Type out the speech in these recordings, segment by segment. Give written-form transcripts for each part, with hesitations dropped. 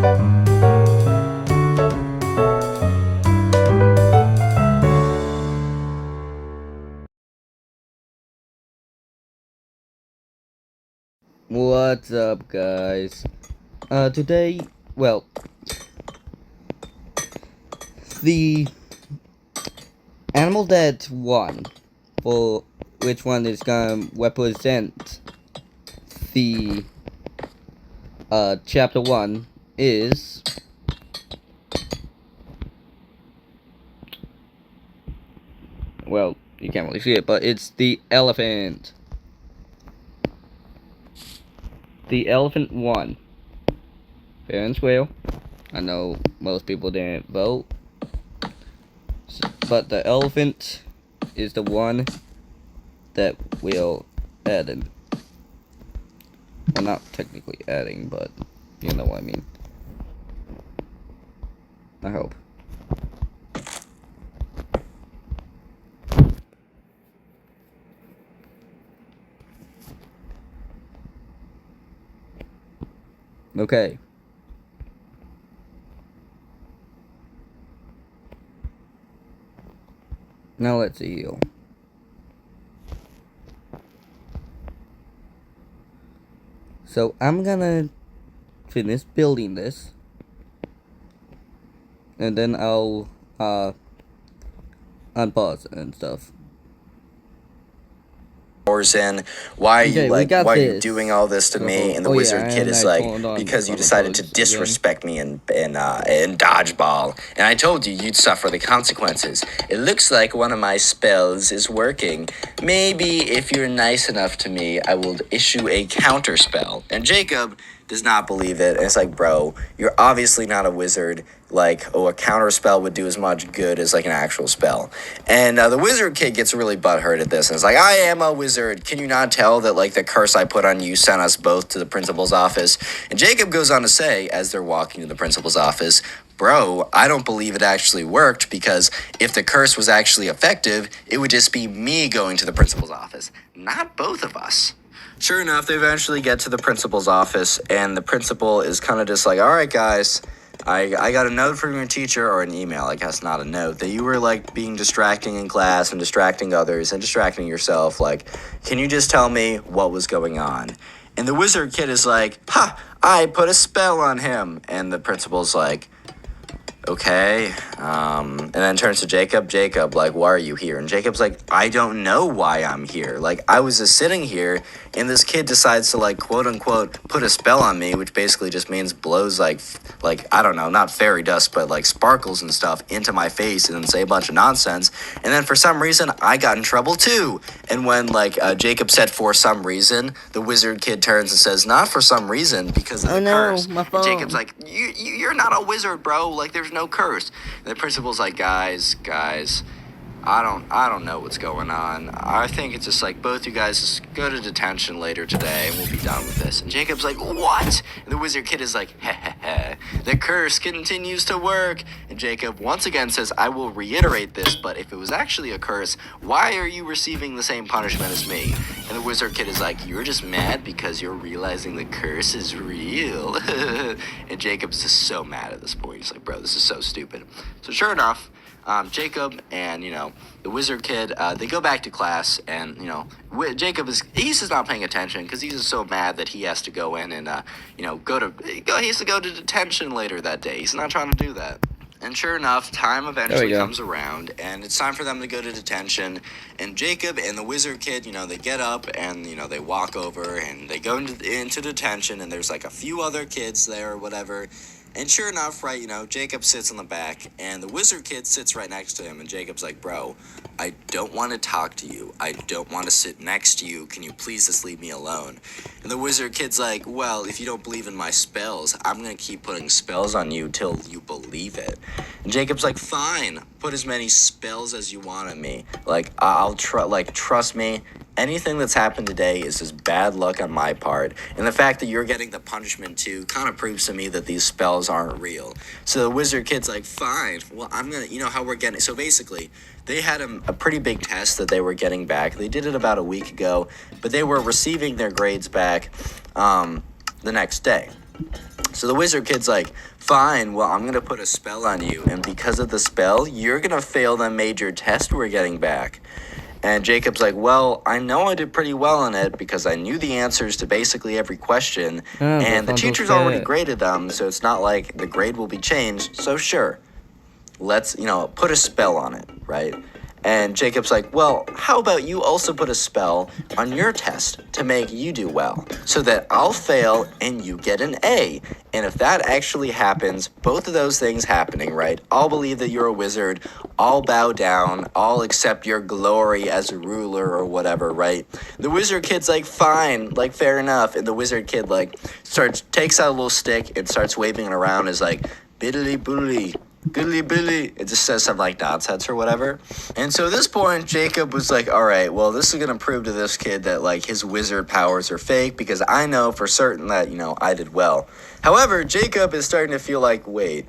What's up, guys? Today, well, the animal that won, for which one is gonna represent the, chapter 1 is, well, you can't really see it, but it's the elephant. The elephant won. Fair and square. I know most people didn't vote, but the elephant is the one that will add in. Well, not technically adding, but you know what I mean. I hope. Okay. Now let's heal. So I'm gonna finish building this, and then I'll unpause and stuff. In why are you doing all this to me? And the wizard kid is like, because you decided to disrespect me in dodgeball, and I told you you'd suffer the consequences. It looks like one of my spells is working. Maybe if you're nice enough to me, I will issue a counter spell. And Jacob does not believe it, and it's like, bro, you're obviously not a wizard. Like, a counter spell would do as much good as like an actual spell. And the wizard kid gets really butthurt at this, and it's like, I am a wizard. Can you not tell that like the curse I put on you sent us both to the principal's office? And Jacob goes on to say, as they're walking to the principal's office, bro, I don't believe it actually worked, because if the curse was actually effective, it would just be me going to the principal's office, not both of us. Sure enough, they eventually get to the principal's office, and the principal is kind of just like, all right, guys, I got a note from your teacher, or an email, I guess, not a note, that you were, like, being distracting in class and distracting others and distracting yourself. Like, can you just tell me what was going on? And the wizard kid is like, ha, I put a spell on him. And the principal's like, okay, and then turns to Jacob, like, why are you here? And Jacob's like, I don't know why I'm here. Like, I was just sitting here, and this kid decides to, like, quote-unquote, put a spell on me, which basically just means blows, like, I don't know, not fairy dust, but, like, sparkles and stuff into my face and then say a bunch of nonsense. And then for some reason, I got in trouble, too. And when, like, Jacob said for some reason, the wizard kid turns and says, not for some reason, because of the curse. My phone. And Jacob's like, you're not a wizard, bro. Like, there's no curse. And the principal's like, guys, I don't know what's going on. I think it's just like both you guys just go to detention later today and we'll be done with this. And Jacob's like, what? And the wizard kid is like, heh. The curse continues to work. And Jacob once again says, I will reiterate this, but if it was actually a curse, why are you receiving the same punishment as me? And the wizard kid is like, you're just mad because you're realizing the curse is real. And Jacob's just so mad at this point. He's like, bro, this is so stupid. So sure enough, Jacob and, the wizard kid, they go back to class, and, Jacob he's just not paying attention because he's just so mad that he has to go in and, he has to go to detention later that day. He's not trying to do that. And sure enough, time eventually comes around, and it's time for them to go to detention. And Jacob and the wizard kid, they get up and, they walk over and they go into detention, and there's like a few other kids there or whatever. And sure enough, right, Jacob sits in the back, and the wizard kid sits right next to him, and Jacob's like, bro, I don't want to talk to you. I don't want to sit next to you. Can you please just leave me alone? And the wizard kid's like, well, if you don't believe in my spells, I'm going to keep putting spells on you till you believe it. And Jacob's like, fine, put as many spells as you want on me. Like, trust me. Anything that's happened today is just bad luck on my part. And the fact that you're getting the punishment too kind of proves to me that these spells aren't real. So the wizard kid's like, fine, well, I'm going to, how we're getting. So basically, they had a pretty big test that they were getting back. They did it about a week ago, but they were receiving their grades back the next day. So the wizard kid's like, fine, well, I'm gonna put a spell on you, and because of the spell, you're gonna fail the major test we're getting back. And Jacob's like, well, I know I did pretty well on it because I knew the answers to basically every question, and the teacher's already graded them, so it's not like the grade will be changed, so sure, let's, put a spell on it, right? And Jacob's like, well, how about you also put a spell on your test to make you do well, so that I'll fail and you get an A. And if that actually happens, both of those things happening, right? I'll believe that you're a wizard, I'll bow down, I'll accept your glory as a ruler or whatever, right? The wizard kid's like, fine, like, fair enough. And the wizard kid, like, takes out a little stick and starts waving it around as like, biddly boodly. Goodly billy. It just says something like nonsense or whatever. And so at this point, Jacob was like, all right, well, this is going to prove to this kid that, like, his wizard powers are fake because I know for certain that, I did well. However, Jacob is starting to feel like, wait,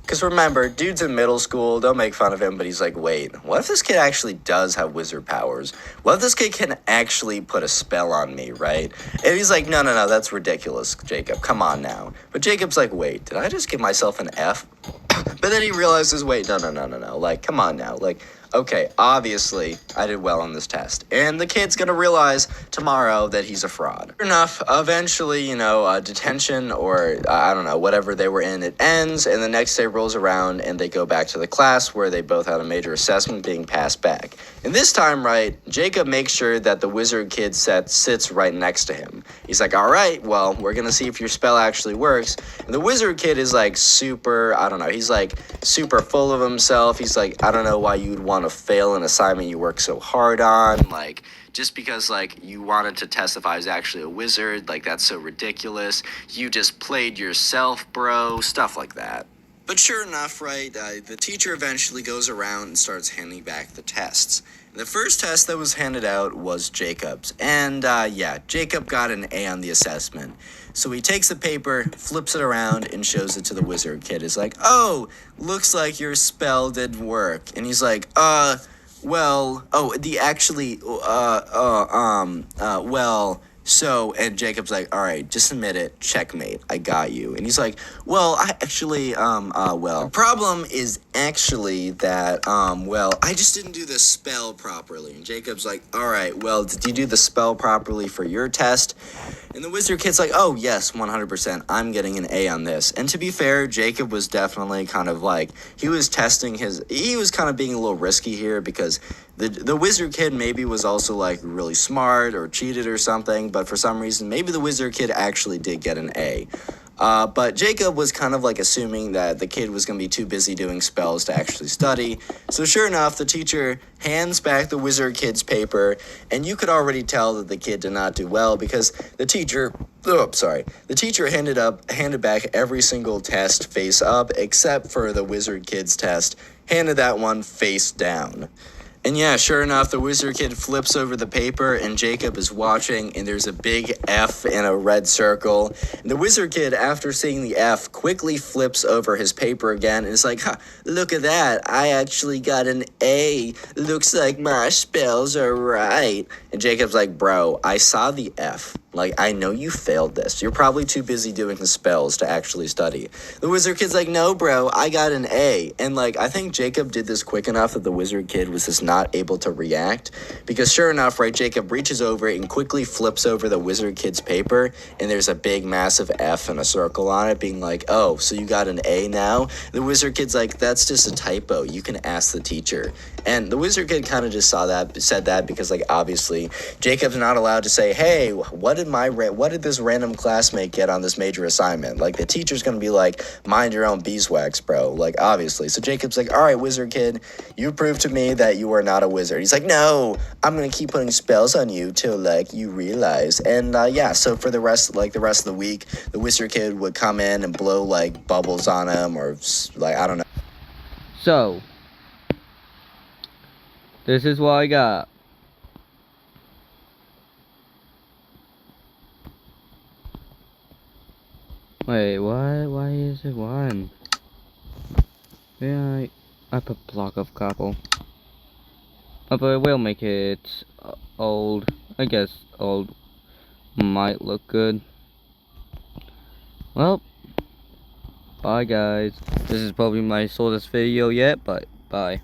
because remember, dude's in middle school, don't make fun of him, but he's like, wait, what if this kid actually does have wizard powers? What if this kid can actually put a spell on me, right? And he's like, no, that's ridiculous, Jacob, come on now. But Jacob's like, wait, did I just give myself an F? But then he realizes, wait, no, like, come on now, like, okay, obviously, I did well on this test. And the kid's gonna realize tomorrow that he's a fraud. Sure enough, eventually, detention or, I don't know, whatever they were in, it ends, and the next day rolls around, and they go back to the class where they both had a major assessment being passed back. And this time, right, Jacob makes sure that the wizard kid sits right next to him. He's like, all right, well, we're gonna see if your spell actually works. And the wizard kid is like super, I don't know, he's like super full of himself. He's like, I don't know why you'd want to fail an assignment you work so hard on, like, just because, like, you wanted to testify as actually a wizard, like, that's so ridiculous. You just played yourself, bro, stuff like that. But sure enough, right, the teacher eventually goes around and starts handing back the tests. The first test that was handed out was Jacob's, and Jacob got an A on the assessment. So he takes the paper, flips it around, and shows it to the wizard kid. He's like, oh, looks like your spell didn't work. And he's like, well, so, and Jacob's like, all right, just admit it, checkmate, I got you. And he's like, well, I actually, the problem is actually that, I just didn't do the spell properly. And Jacob's like, all right, well, did you do the spell properly for your test? And the wizard kid's like, oh, yes, 100%, I'm getting an A on this. And to be fair, Jacob was definitely kind of like, he was kind of being a little risky here because the wizard kid maybe was also like really smart or cheated or something, but for some reason, maybe the wizard kid actually did get an A. But Jacob was kind of like assuming that the kid was going to be too busy doing spells to actually study. So sure enough, the teacher hands back the wizard kid's paper, and you could already tell that the kid did not do well because the teacher handed back every single test face up except for the wizard kid's test, handed that one face down. And yeah, sure enough, the wizard kid flips over the paper and Jacob is watching and there's a big F in a red circle. And the wizard kid, after seeing the F, quickly flips over his paper again and is like, look at that, I actually got an A. Looks like my spells are right. And Jacob's like, bro, I saw the F. Like, I know you failed this. You're probably too busy doing the spells to actually study. The wizard kid's like, no, bro, I got an A. And, like, I think Jacob did this quick enough that the wizard kid was just not able to react. Because sure enough, right, Jacob reaches over and quickly flips over the wizard kid's paper. And there's a big, massive F and a circle on it, being like, oh, so you got an A now? The wizard kid's like, that's just a typo. You can ask the teacher. And the wizard kid kind of just said that because, like, obviously, Jacob's not allowed to say, hey, what did this random classmate get on this major assignment? Like, the teacher's gonna be like, mind your own beeswax, bro. Like, obviously. So Jacob's like, all right, wizard kid, you proved to me that you are not a wizard. He's like, no, I'm gonna keep putting spells on you till, like, you realize. And, so for the rest of the week, the wizard kid would come in and blow, like, bubbles on him or, like, I don't know. So, this is what I got. Wait, what? Why is it 1? Yeah, I put block of copper. Oh, but we'll make it old. I guess old might look good. Well, bye guys. This is probably my shortest video yet, but bye.